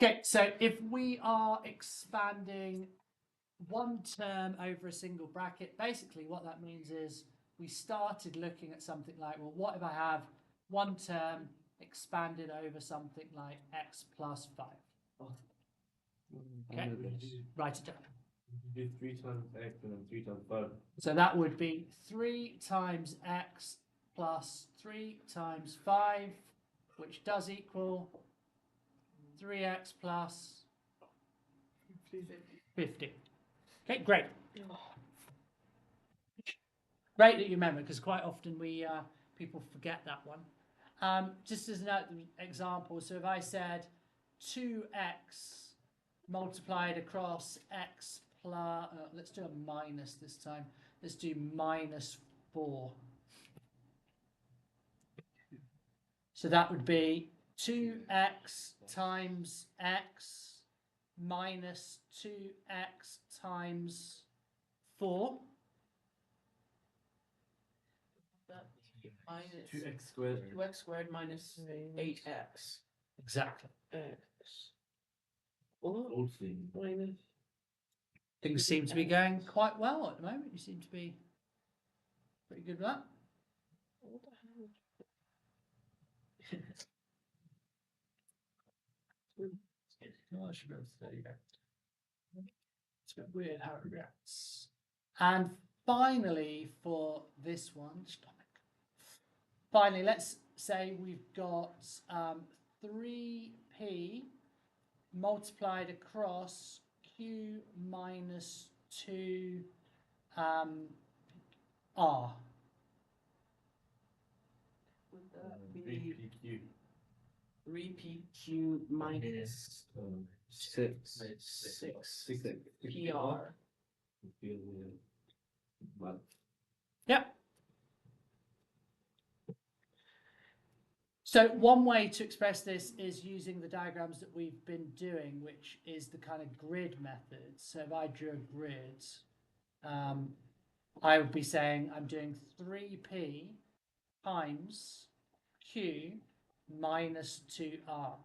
Okay, so if we are expanding one term over a single bracket, basically what that means is we started looking at something like, well, what if I have one term expanded over something like x plus 5? Okay, write it down. Do 3 times x and then 3 times 5. So that would be 3 times x plus 3 times 5, which does equal 3x plus 50. Okay, great. Great that you remember, because quite often we people forget that one. Just as an example, so if I said 2x multiplied across x plus, let's do a minus this time. Let's do minus 4. So that would be 2x times x minus 2x times 4. Minus 2x squared. 2x squared minus 8x. Exactly. X. Or Old thing. minus. Things seem to be going quite well at the moment. You seem to be pretty good with that. What the hell? Oh, I should be able to, there you go. It's a bit weird how it reacts. And finally, for this one, stop it. Finally, let's say we've got 3p multiplied across q minus 2 r. Would that be 3pq. 3pq minus 6 PR? Yep. So one way to express this is using the diagrams that we've been doing, which is the kind of grid method. So if I drew a grid, I would be saying I'm doing 3p times q minus 2r,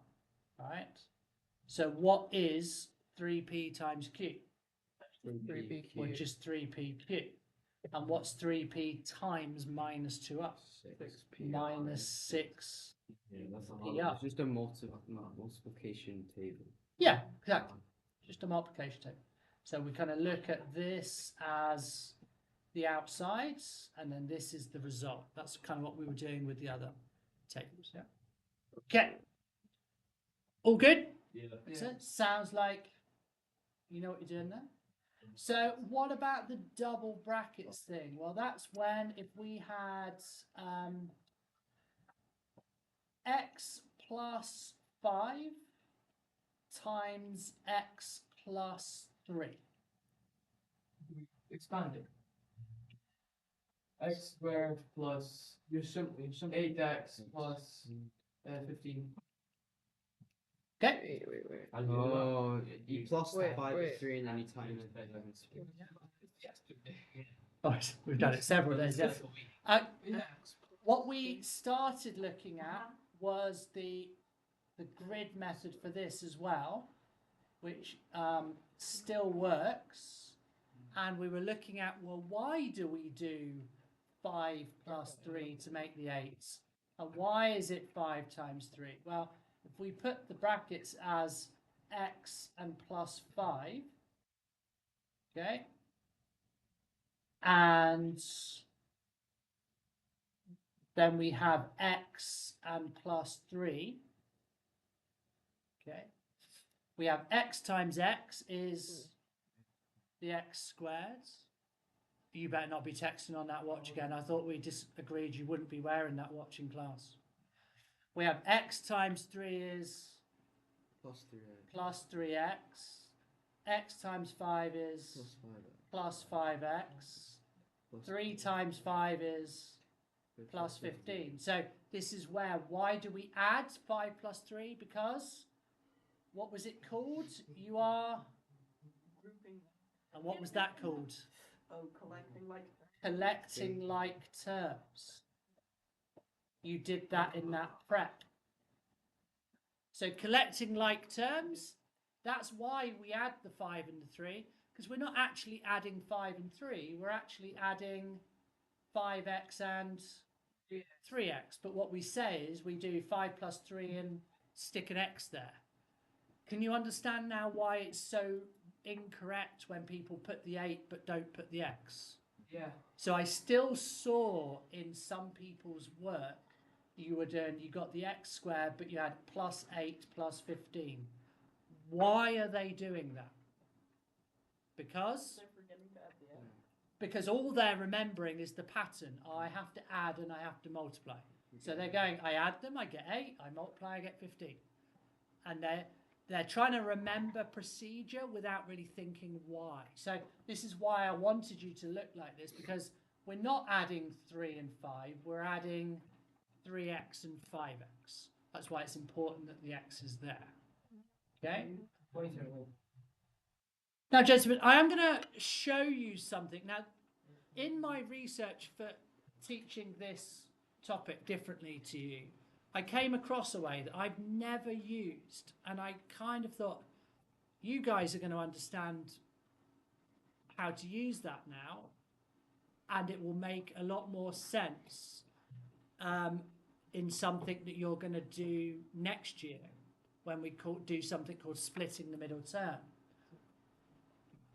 right? So what is 3p times q? 3pq. Or just 3pq. And what's 3p times minus 2r? 6p. Minus 6. Yeah, that's a Yeah. hard. Just a multiplication table. Yeah, exactly. Just a multiplication table. So we kind of look at this as the outsides, and then this is the result. That's kind of what we were doing with the other tables. Yeah. Okay. All good? Yeah. Excellent. Sounds like you know what you're doing there. So what about the double brackets thing? Well, that's when if we had x plus 5 times x plus 3. Expand it. X squared plus 8x plus 15. Okay. Wait. Oh, you plus Wait, 5 wait. is 3 and then you times it by 11. Oh, we've done it several days. Yeah. What we started looking at was the grid method for this as well, which still works. And we were looking at, well, why do we do 5 plus 3 to make the 8? And why is it 5 times 3? Well, if we put the brackets as x and plus 5, okay, and then we have x and plus 3, okay, we have x times x is the x squared. You better not be texting on that watch again. I thought we just agreed you wouldn't be wearing that watch in class. We have x times 3 is Plus 3x. plus 3x. X times 5 is Plus 5x. plus 5x. 3 times 5 is plus 15. So this is where, why do we add 5 plus 3? Because, what was it called? You are, and what was that called? Oh, collecting like Terms. You did that in that prep. So collecting like terms, that's why we add the 5 and the 3, because we're not actually adding 5 and 3, we're actually adding 5x and 3x. But what we say is we do 5 plus 3 and stick an x there. Can you understand now why it's so incorrect when people put the 8 but don't put the x? Yeah. So I still saw in some people's work you were doing, you got the x squared, but you had plus 8 plus 15. Why are they doing that? Because all they're remembering is the pattern. Oh, I have to add and I have to multiply. So they're going, I add them, I get 8, I multiply, I get 15. And they're trying to remember procedure without really thinking why. So this is why I wanted you to look like this, because we're not adding 3 and 5, we're adding 3x and 5x. That's why it's important that the x is there. Okay? Now, gentlemen, I am going to show you something. Now, in my research for teaching this topic differently to you, I came across a way that I've never used, and I kind of thought, you guys are going to understand how to use that now, and it will make a lot more sense in something that you're going to do next year when we do something called splitting the middle term.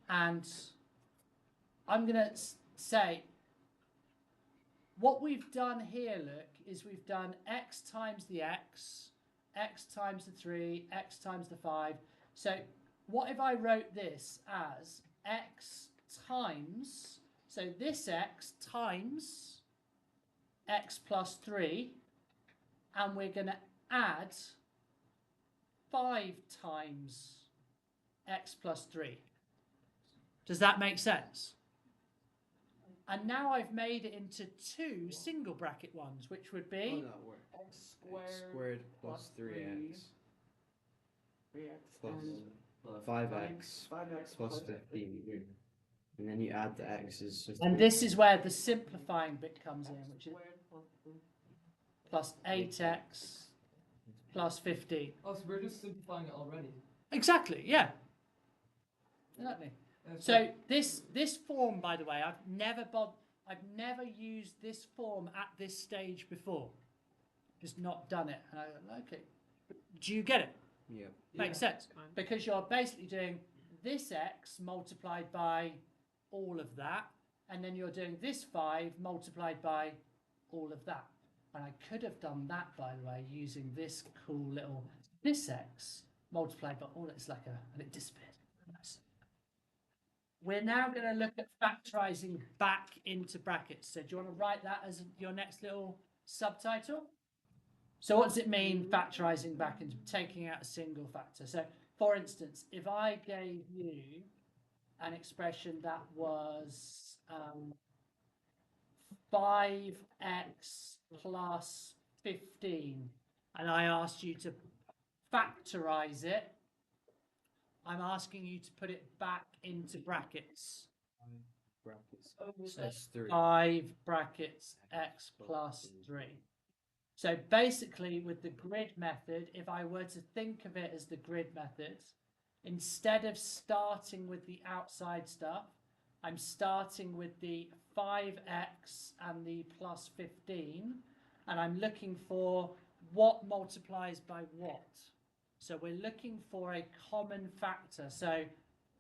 And I'm going to say, what we've done here, look, is we've done x times the x times the 3, x times the 5. So what if I wrote this as x times, so this x times x plus 3, and we're going to add 5 times x plus 3. Does that make sense? And now I've made it into 2 single bracket ones, which would How be would that work? X X squared plus 3x 3x plus Plus 5x 5x plus 15. And then you add the x's. So and 3. this is where the simplifying bit comes in, which is plus 8x plus 15. Oh, so we're just simplifying it already. Exactly, yeah. Exactly. So this form, by the way, I've never used this form at this stage before. Just not done it. And I go, okay. Do you get it? Yeah. Makes sense. Because you're basically doing this x multiplied by all of that, and then you're doing this 5 multiplied by all of that. And I could have done that, by the way, using this cool little this x multiplied by all. It's like and it disappeared. Nice. We're now going to look at factorising back into brackets. So do you want to write that as your next little subtitle? So what does it mean, factorising back into taking out a single factor? So, for instance, if I gave you an expression that was 5x plus 15, and I asked you to factorise it, I'm asking you to put it back into brackets. Brackets. So That's 3. 5 brackets x plus 3. So basically with the grid method, if I were to think of it as the grid method, instead of starting with the outside stuff, I'm starting with the 5x and the plus 15, and I'm looking for what multiplies by what. So we're looking for a common factor. So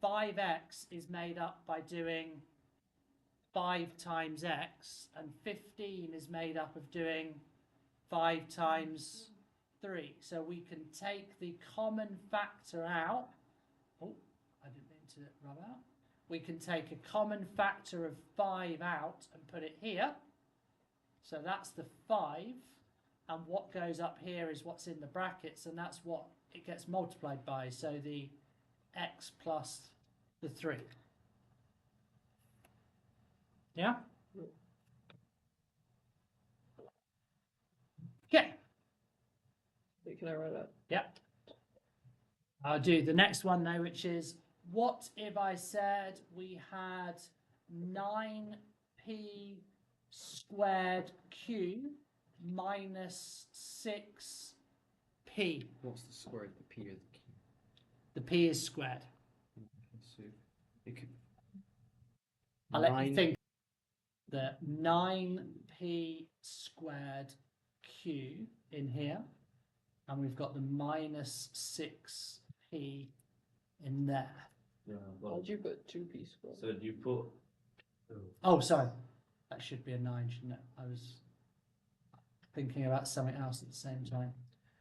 5x is made up by doing 5 times x, and 15 is made up of doing 5 times 3. So we can take the common factor out. Oh, I didn't mean to rub out. We can take a common factor of 5 out and put it here. So that's the 5. And what goes up here is what's in the brackets, and that's what it gets multiplied by. So the x plus the 3. Yeah? Okay. Can I write that? Yep. I'll do the next one though, which is, what if I said we had 9p squared q minus 6p p. What's the square of the p or the q? The p is squared. So it could. I'll let you 9 think. The 9p squared q in here, and we've got the minus 6p in there. Yeah, Why well, would you put 2p squared? so do you put? Oh, sorry. That should be a 9, shouldn't it? I was thinking about something else at the same time.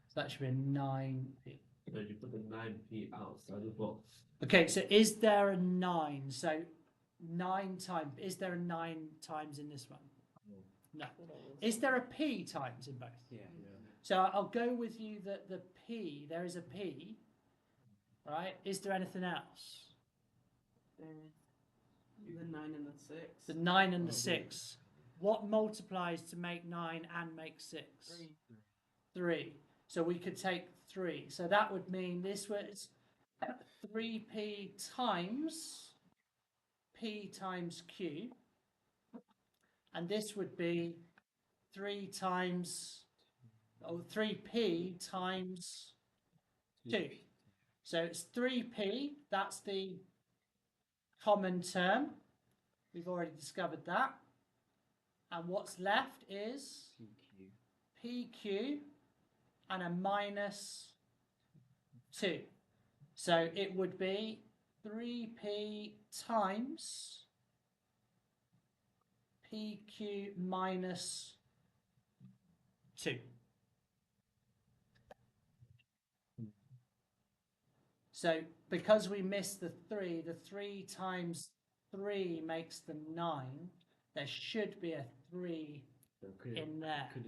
So that should be a 9p. So you put the 9p outside the box. Okay, so is there a 9? So 9 times, is there a 9 times in this one? No. Is there a p times in both? Yeah. So I'll go with you that the p, there is a p, right? Is there anything else? The 9 and the 6. The 9 and the Oh, 6. What multiplies to make 9 and make 6? 3. So we could take 3. So that would mean this was 3p times p times q. And this would be 3 times, 3p times 2. So it's 3p, that's the common term. We've already discovered that. And what's left is PQ. PQ and a minus 2. So it would be 3p times PQ minus 2. So because we missed the 3 times 3 makes them 9. There should be a 3 So could in there. Could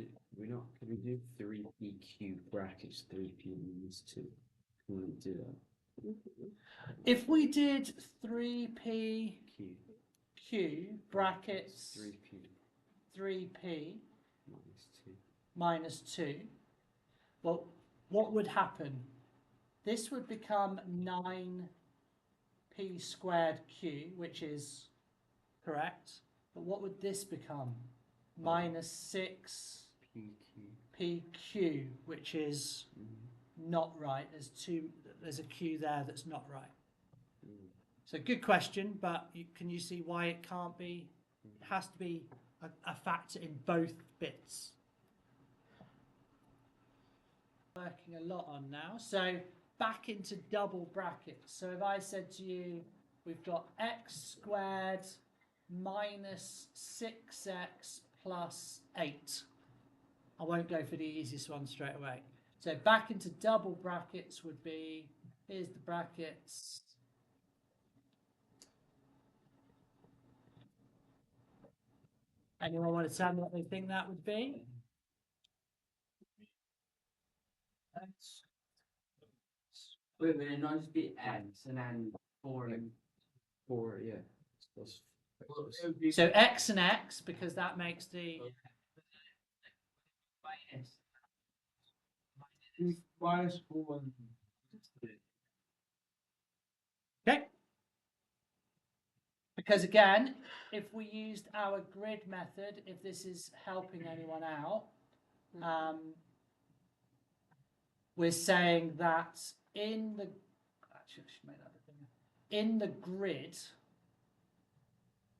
we do 3pq brackets 3p minus 2? Can we do that? If we did 3p Q q brackets 3p 3p minus 2. minus 2, well, what would happen? This would become 9p squared q, which is correct. But what would this become? Minus 6 PQ. pq, which is not right. There's a q there that's not right. So good question, but can you see why it can't be? It has to be a factor in both bits. Working a lot on now. So back into double brackets. So if I said to you, we've got x squared minus 6x plus 8. I won't go for the easiest one straight away. So back into double brackets would be, here's the brackets. Anyone want to tell me what they think that would be? Wait, would it not just be X and then 4 and 4, yeah. Plus, well, it would be So x and x, because that makes the... minus 4 and Okay. Because again, if we used our grid method, if this is helping anyone out, we're saying that in the, actually I should make that a thing. In the grid,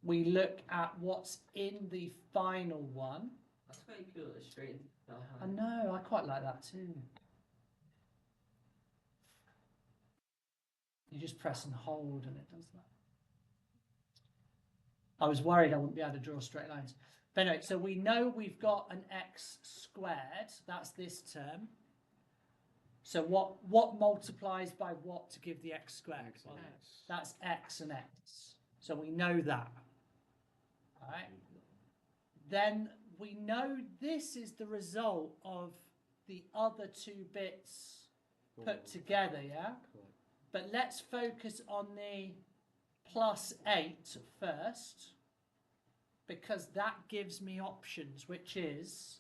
we look at what's in the final one. that's quite cool. It's straight into the I know, I quite like that too. You just press and hold and it does that. I was worried I wouldn't be able to draw straight lines. But anyway, so we know we've got an x squared, that's this term. So what multiplies by what to give the x squared? X and X. That's x and x. So we know that. All right. Then we know this is the result of the other two bits put together, yeah? Correct. But let's focus on the plus 8 first, because that gives me options, which is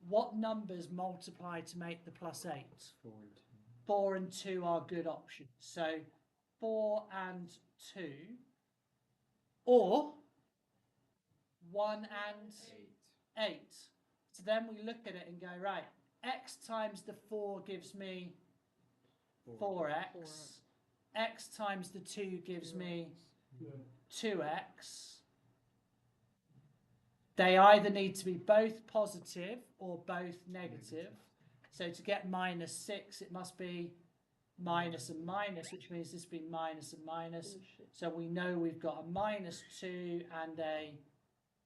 what numbers multiply to make the plus 8? 4 and 2. 4 and 2 are good options. So 4 and 2, or 1 and 8. So then we look at it and go, right, x times the 4 gives me 4x. X times the 2 gives me 2x. They either need to be both positive or both negative. So to get minus 6, it must be minus and minus, which means this will be minus and minus. So we know we've got a minus 2 and a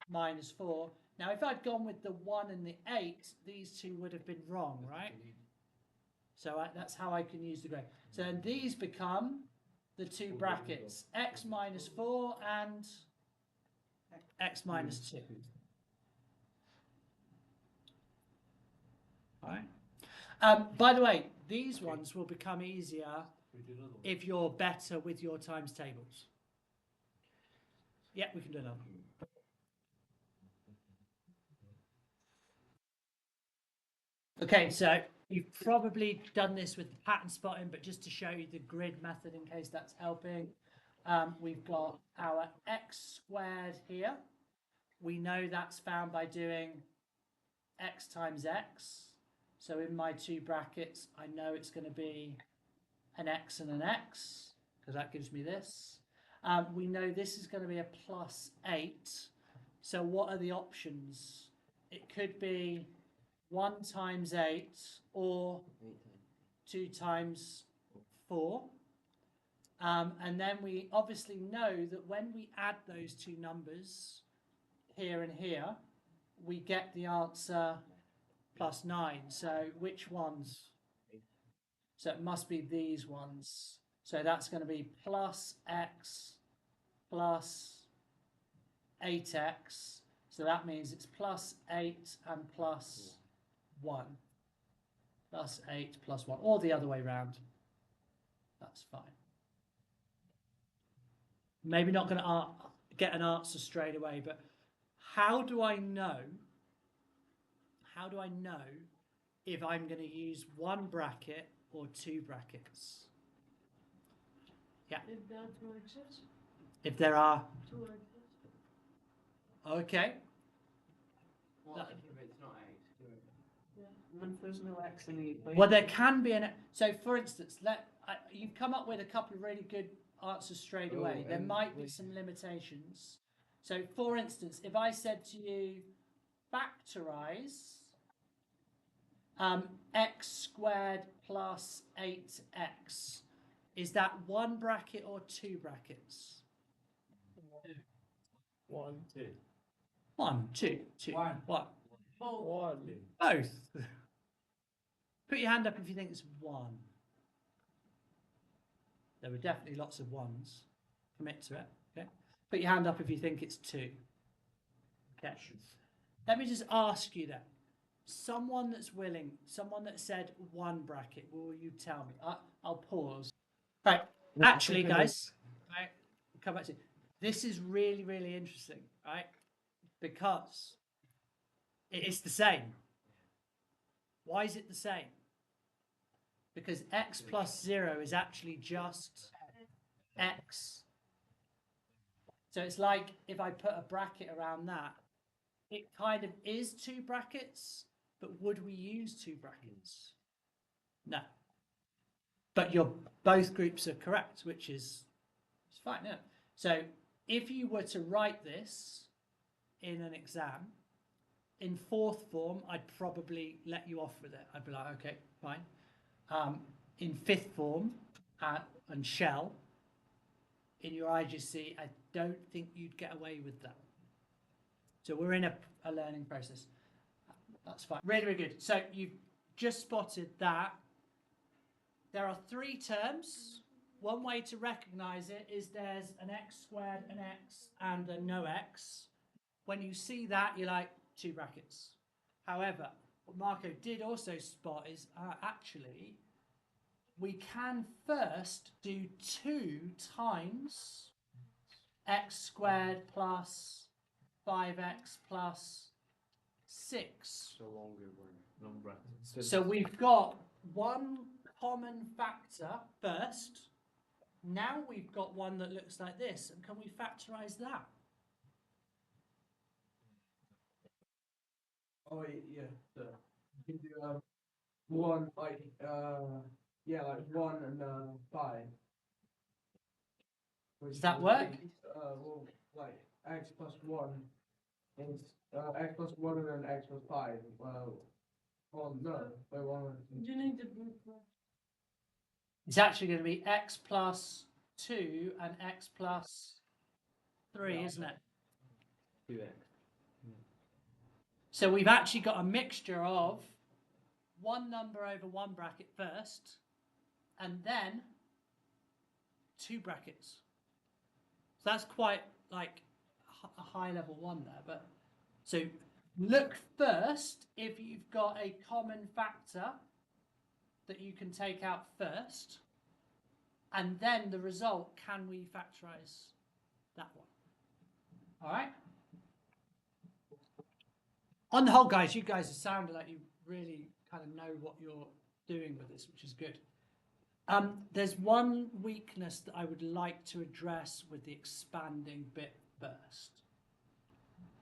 minus 4. Now, if I'd gone with the 1 and the 8, these two would have been wrong, right? So that's how I can use the grade. So then these become the two brackets, x minus 4 and x minus 2. All right. By the way, these ones will become easier if you're better with your times tables. Yeah, we can do another. Okay, so you've probably done this with the pattern spotting, but just to show you the grid method in case that's helping, we've got our x squared here. We know that's found by doing x times x. So in my two brackets, I know it's going to be an x and an x, because that gives me this. We know this is going to be a plus 8. So what are the options? It could be 1 times 8 or 2 times 4. And then we obviously know that when we add those two numbers, here and here, we get the answer plus 9. So which ones? So it must be these ones. So that's going to be plus x plus 8x. So that means it's plus 8 and plus 1. Plus 8 plus 1. Or the other way round. That's fine. Maybe not going to get an answer straight away, but how do I know if I'm going to use one bracket or two brackets? Yeah. If there are two x's. If there are. Two x's. Okay. What That- if it's not 8? Yeah. And if there's no x in the equation. Well, there can be an. So, for instance, you've come up with a couple of really good answers straight away. There might be some limitations. So, for instance, if I said to you, factorize x squared plus 8x, is that one bracket or two brackets? One. One, two. One. What? One. Both. Put your hand up if you think it's 1. There were definitely lots of 1s. Commit to it. Okay. Put your hand up if you think it's 2. Okay. Let me just ask you that. Someone that's willing, someone that said 1 bracket, will you tell me? I'll pause. Right. Actually, guys, right, come back to this is really, really interesting, right? Because it is the same. Why is it the same? Because x plus 0 is actually just x. So it's like if I put a bracket around that, it kind of is 2 brackets, but would we use 2 brackets? No. But both groups are correct, which is it's fine. Yeah. So if you were to write this in an exam, in 4th form, I'd probably let you off with it. I'd be like, okay, fine. In 5th form and shell, in your IGC, I don't think you'd get away with that. So we're in a learning process. That's fine. Really, really good. So you've just spotted that there are 3 terms. One way to recognize it is there's an x squared, an x, and a no x. When you see that, you're like, 2 brackets. However, what Marco did also spot is actually we can first do 2 times x squared plus 5x plus 6. So longer one. Non-bracket. So we've got one common factor first. Now we've got one that looks like this. And can we factorize that? Oh, yeah. You can do 1, like, yeah, like 1 and 5. Which Does that would work? be, well, like x plus 1 is x plus 1 and then x plus 5. Well, no, wait, 1. You need to. It's actually going to be x plus 2 and x plus 3, isn't it? 2x. So we've actually got a mixture of one number over one bracket first, and then 2 brackets. So that's quite like a high level one there. But so look first if you've got a common factor that you can take out first, and then the result, can we factorize that one? All right. On the whole, guys, you guys are sounding like you really kind of know what you're doing with this, which is good. There's one weakness that I would like to address with the expanding bit first.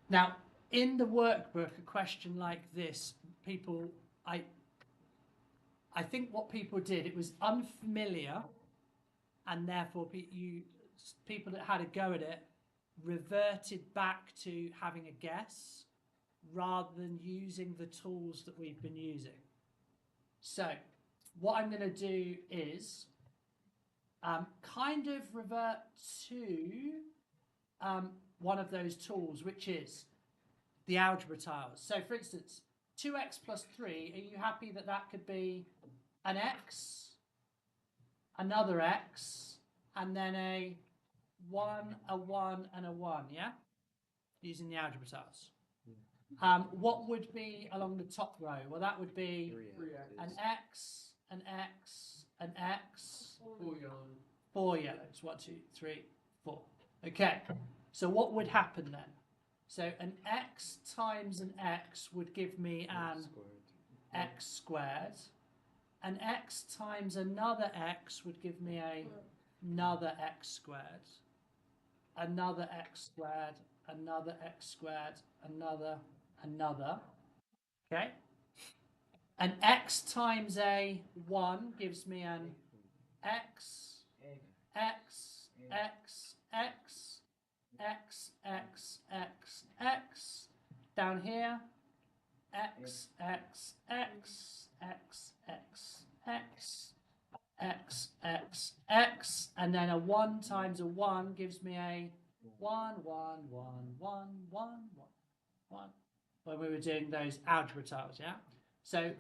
Now, in the workbook, a question like this, I think what people did, it was unfamiliar, and therefore people that had a go at it reverted back to having a guess rather than using the tools that we've been using. So what I'm going to do is kind of revert to one of those tools, which is the algebra tiles. So for instance, 2x plus 3, are you happy that that could be an x, another x, and then a 1, a 1, and a 1, yeah? Using the algebra tiles. What would be along the top row? Well, that would be 3x. an x, an x, an x, 4 yellow. 4 yellows. 1, 2, 3, 4. Okay. So what would happen then? So an x times an x would give me an x squared. An x times another x would give me another x squared. Another x squared. Another x squared. Another. Okay. An x times a 1 gives me an x, x, x, x, x, x, x, x. Down here, x, x, x, x, x, x, x, x, x, and then a 1 times a 1 gives me a 1, 1, 1, 1, 1, 1, when we were doing those algebra tiles, yeah? So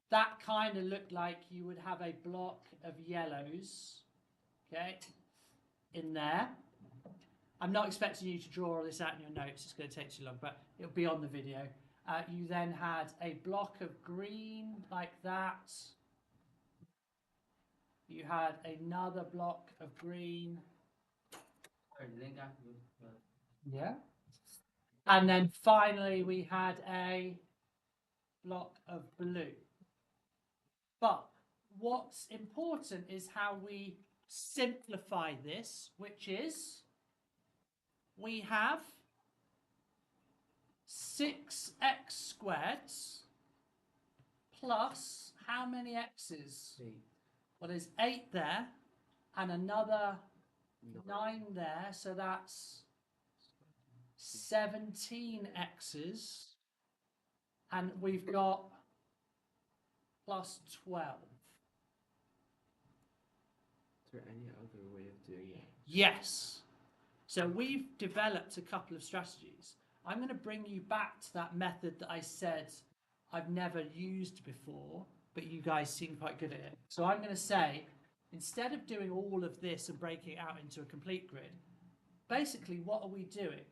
that kind of looked like you would have a block of yellows, okay, in there. I'm not expecting you to draw all this out in your notes, it's going to take too long, but it'll be on the video. You then had a block of green like that. You had another block of green. Yeah. And then finally we had a block of blue. But what's important is how we simplify this, which is we have 6x squared plus how many x's? 8. Well, there's 8 there and another 9 there, so that's 17 x's, and we've got plus 12. Is there any other way of doing it? Yes. So we've developed a couple of strategies. I'm going to bring you back to that method that I said I've never used before, but you guys seem quite good at it. So I'm going to say, instead of doing all of this and breaking it out into a complete grid, basically what are we doing?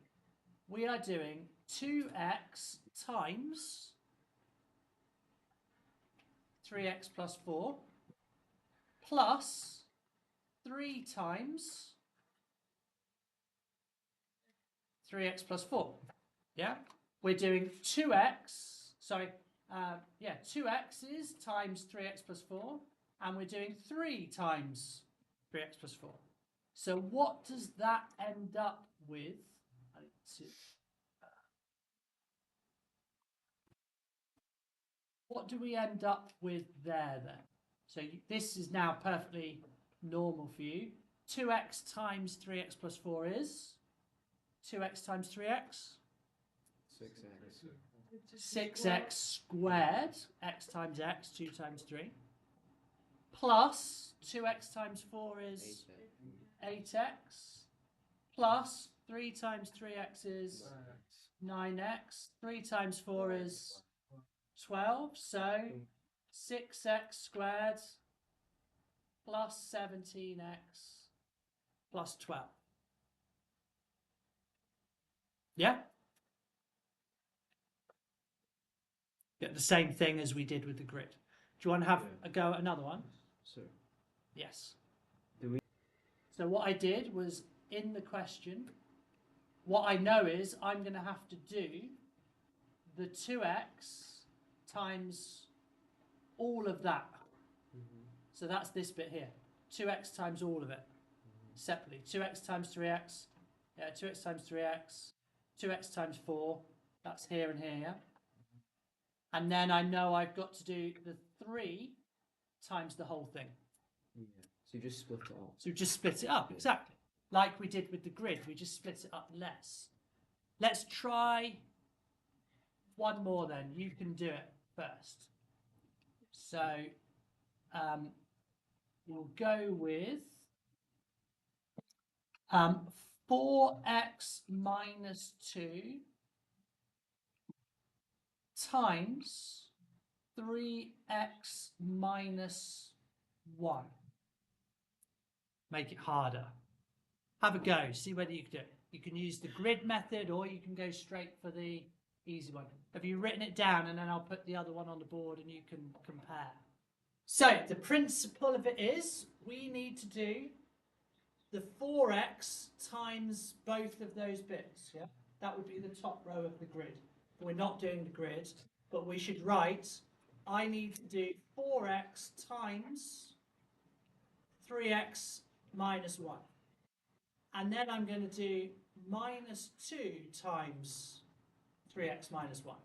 We are doing 2x times 3x plus 4 plus 3 times 3x plus 4. Yeah? We're doing 2x's times 3x plus 4, and we're doing 3 times 3x plus 4. So what does that end up with? I need to what do we end up with there then? So this is now perfectly normal for you. 2x times 3x plus 4 is 2x times 3x, 6x. 6x squared, x times x, 2 times 3, plus 2x times 4 is 8x, plus 3 times 3x is 9x, 3 times 4 is 12, so 6x squared plus 17x plus 12. Yeah? Get the same thing as we did with the grid. Do you want to have a go at another one? So, Yes. Do we- So what I did was, in the question, what I know is I'm going to have to do the 2x times all of that. So that's this bit here. 2x times all of it separately. 2x times 3x. Yeah, 2x times 3x. 2x times 4. That's here and here, yeah? And then I know I've got to do the 3 times the whole thing. yeah. So you just split it up. So just split it up, exactly. Like we did with the grid, we just split it up less. Let's try one more then. You can do it first. So we'll go with 4x minus 2 times 3x minus 1. Make it harder. Have a go, see whether you can do it. You can use the grid method or you can go straight for the easy one. Have you written it down, and then I'll put the other one on the board and you can compare. So the principle of it is we need to do the 4x times both of those bits. Yeah, that would be the top row of the grid. We're not doing the grid, but we should write, I need to do 4x times 3x minus 1. And then I'm going to do minus 2 times 3x minus 1.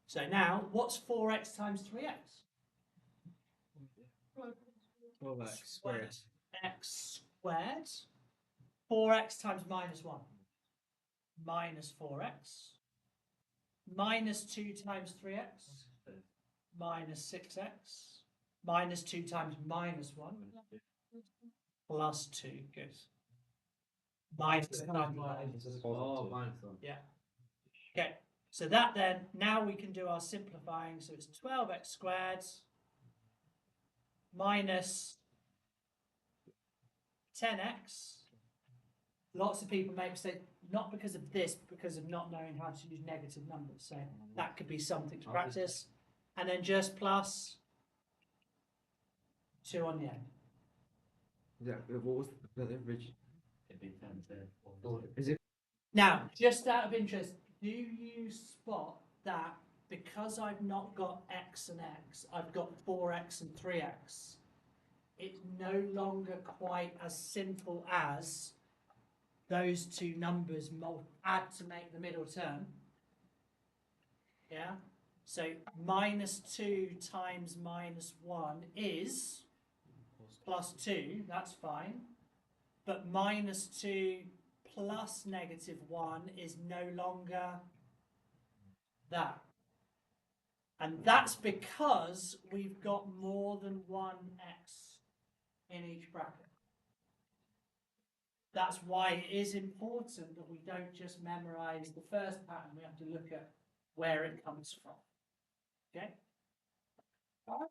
So now, what's 4x times 3x? 12x squared. X squared. 4x times minus 1. Minus 4x. Minus 2 times 3x. Minus 6x. Minus 2 times minus 1. Plus 2. Good. Minus 9. Oh, minus 1. Yeah. Okay. So that then, now we can do our simplifying. So it's 12x squared minus 10x. Lots of people make mistakes, not because of this, but because of not knowing how to use negative numbers. So that could be something to practice. And then just plus 2 on the end. Yeah, what was the original? It'd be 10 to Is it? Now, just out of interest, do you spot that because I've not got x and x, I've got 4x and 3x, it's no longer quite as simple as those two numbers add to make the middle term. Yeah? So minus 2 times minus 1 is plus 2, that's fine. But minus 2 plus negative 1 is no longer that. And that's because we've got more than one x in each bracket. That's why it is important that we don't just memorize the first pattern, we have to look at where it comes from. Okay? All right.